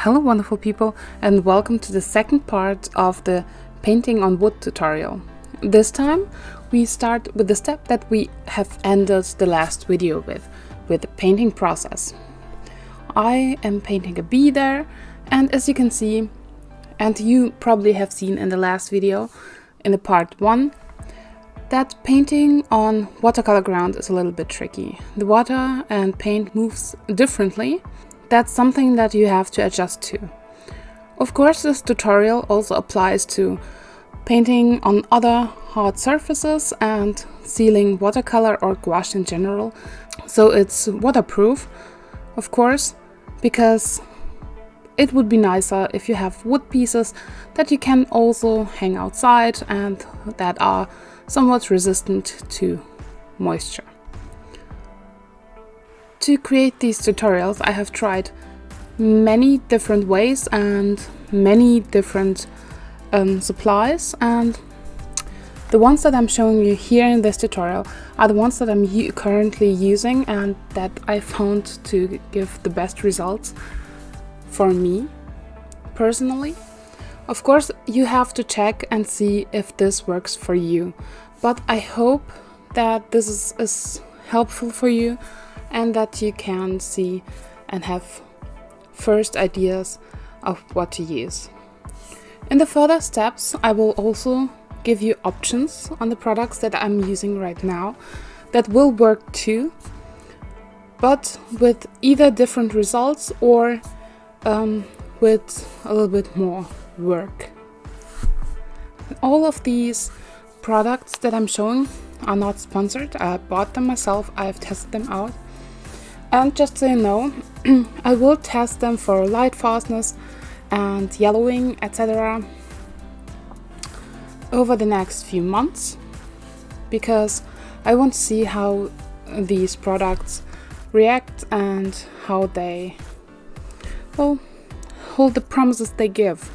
Hello wonderful people, and welcome to the second part of the painting on wood tutorial. This time we start with the step that we have ended the last video with the painting process. I am painting a bee there, and as you can see, and you probably have seen in the last video, in the part 1, that painting on watercolor ground is a little bit tricky. The water and paint moves differently. That's something that you have to adjust to. Of course, this tutorial also applies to painting on other hard surfaces and sealing watercolor or gouache in general. So it's waterproof, of course, because it would be nicer if you have wood pieces that you can also hang outside and that are somewhat resistant to moisture. To create these tutorials, I have tried many different ways and many different supplies, and the ones that I'm showing you here in this tutorial are the ones that I'm currently using and that I found to give the best results for me personally. Of course, you have to check and see if this works for you, but I hope that this is helpful for you and that you can see and have first ideas of what to use. In the further steps, I will also give you options on the products that I'm using right now that will work too, but with either different results or with a little bit more work. All of these products that I'm showing are not sponsored. I bought them myself, I've tested them out. And just so you know, I will test them for lightfastness and yellowing, etc. over the next few months, because I want to see how these products react and how they hold the promises they give,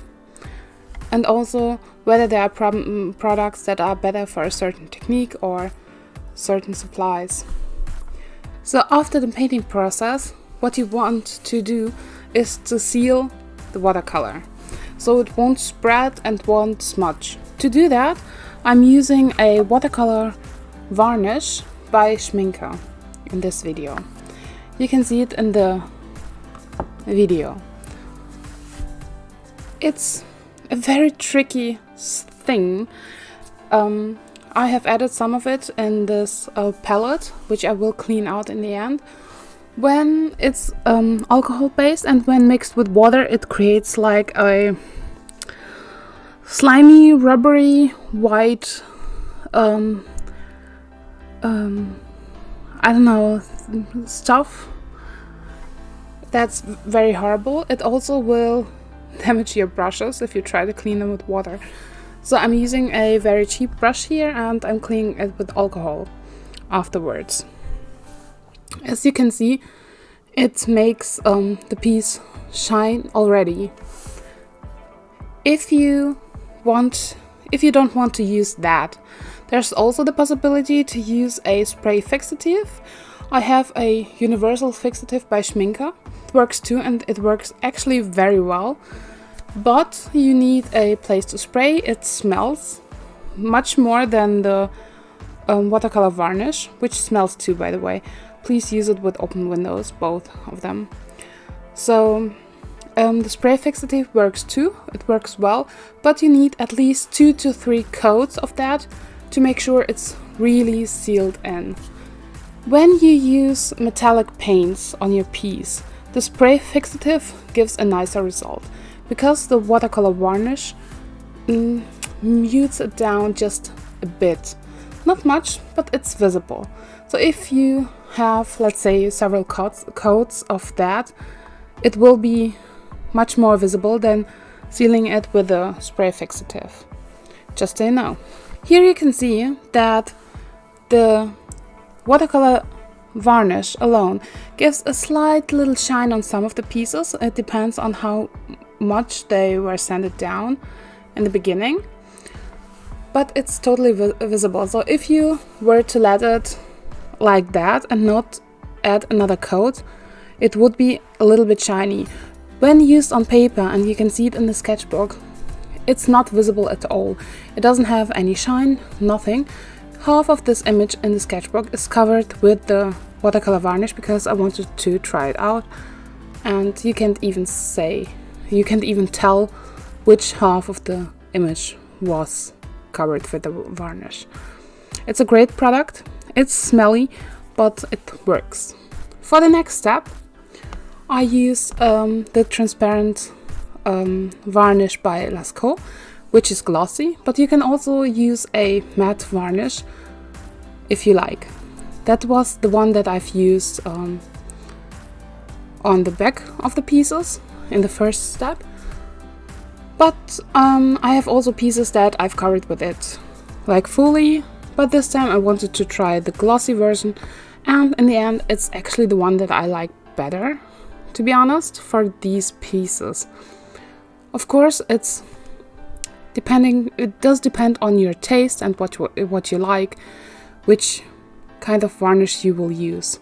and also whether there are products that are better for a certain technique or certain supplies. So after the painting process, what you want to do is to seal the watercolor so it won't spread and won't smudge. To do that, I'm using a watercolor varnish by Schminke in this video. You can see it in the video. It's a very tricky thing. I have added some of it in this palette, which I will clean out in the end. When it's alcohol based and when mixed with water, it creates like a slimy, rubbery, white, I don't know, stuff. That's very horrible. It also will damage your brushes if you try to clean them with water. So I'm using a very cheap brush here and I'm cleaning it with alcohol afterwards. As you can see, it makes the piece shine already. If you don't want to use that, there's also the possibility to use a spray fixative. I have a universal fixative by Schminke. It works too, and it works actually very well. But you need a place to spray. It smells much more than the watercolor varnish, which smells too, by the way. Please use it with open windows, both of them. So the spray fixative works too. It works well, but you need at least 2 to 3 coats of that to make sure it's really sealed in. When you use metallic paints on your piece, the spray fixative gives a nicer result, because the watercolor varnish mutes it down just a bit. Not much, but it's visible. So if you have, let's say, several coats of that, it will be much more visible than sealing it with a spray fixative. Just so you know. Here you can see that the watercolor varnish alone gives a slight little shine on some of the pieces. It depends on how much they were sanded down in the beginning, but it's totally visible. So if you were to let it like that and not add another coat, it would be a little bit shiny. When used on paper, and you can see it in the sketchbook, it's not visible at all. It doesn't have any shine, nothing. Half of this image in the sketchbook is covered with the watercolor varnish because I wanted to try it out, and you can't even tell which half of the image was covered with the varnish. It's a great product. It's smelly, but it works. For the next step, I use the transparent varnish by Lascaux, which is glossy, but you can also use a matte varnish if you like. That was the one that I've used on the back of the pieces in the first step. But I have also pieces that I've covered with it, like fully, but this time I wanted to try the glossy version, and in the end it's actually the one that I like better, to be honest, for these pieces. Of course, it does depend on your taste and what you like, which kind of varnish you will use.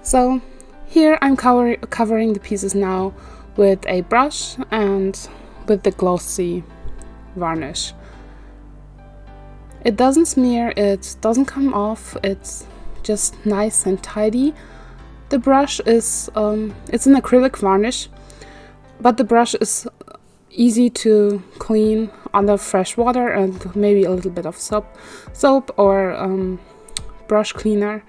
So here I'm covering the pieces now with a brush and with the glossy varnish. It doesn't smear, it doesn't come off, it's just nice and tidy. The brush is it's an acrylic varnish, but the brush is easy to clean under fresh water and maybe a little bit of soap or brush cleaner.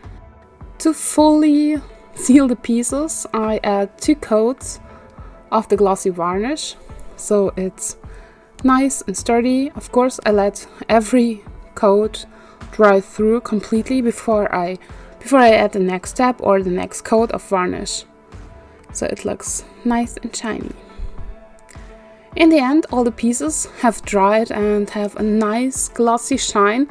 To fully seal the pieces, I add 2 coats of the glossy varnish, so it's nice and sturdy. Of course, I let every coat dry through completely before I add the next step or the next coat of varnish, so it looks nice and shiny. In the end, all the pieces have dried and have a nice glossy shine.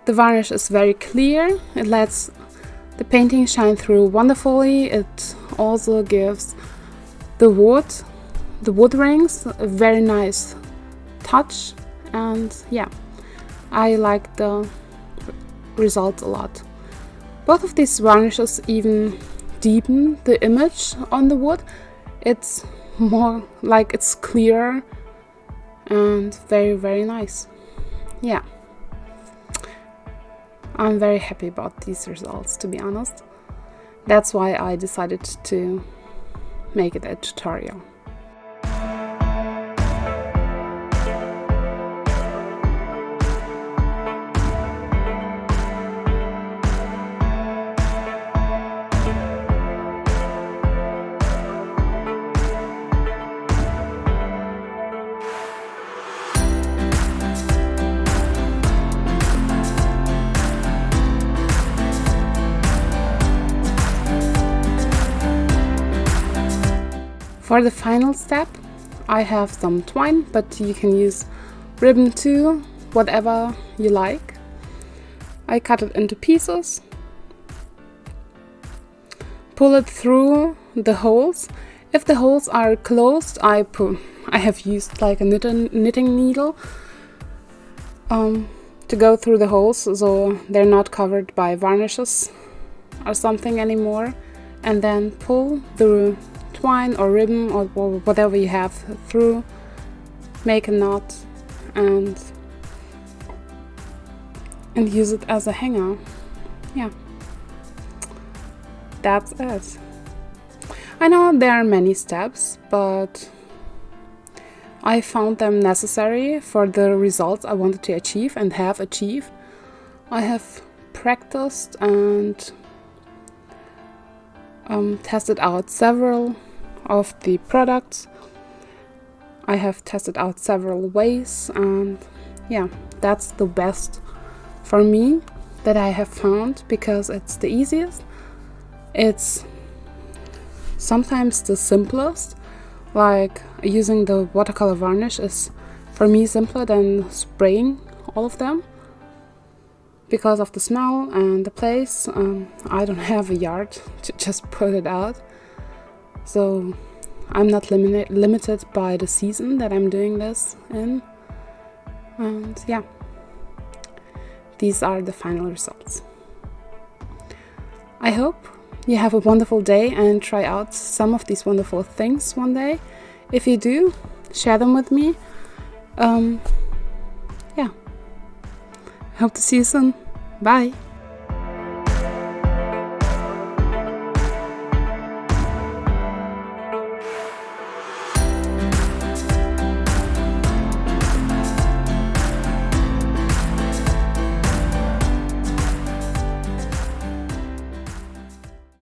The varnish is very clear, it lets the painting shine through wonderfully. It also gives the wood rings a very nice touch, and yeah, I like the result a lot. Both of these varnishes even deepen the image on the wood. It's more like it's clearer and very, very nice. Yeah, I'm very happy about these results, to be honest. That's why I decided to make it a tutorial. For the final step, I have some twine, but you can use ribbon too, whatever you like. I cut it into pieces, pull it through the holes. If the holes are closed, I have used like a knitting needle to go through the holes, so they're not covered by varnishes or something anymore, and then pull the twine or ribbon or whatever you have through, make a knot and use it as a hanger. Yeah, that's it. I know there are many steps, but I found them necessary for the results I wanted to achieve and have achieved. I have practiced and tested out several of the products. I have tested out several ways, and yeah, that's the best for me that I have found, because it's the easiest. It's sometimes the simplest, like using the watercolor varnish is for me simpler than spraying all of them because of the smell and the place. I don't have a yard to just put it out, so I'm not limited by the season that I'm doing this in. And yeah, these are the final results. I hope you have a wonderful day and try out some of these wonderful things one day. If you do, share them with me. Yeah. Hope to see you soon. Bye.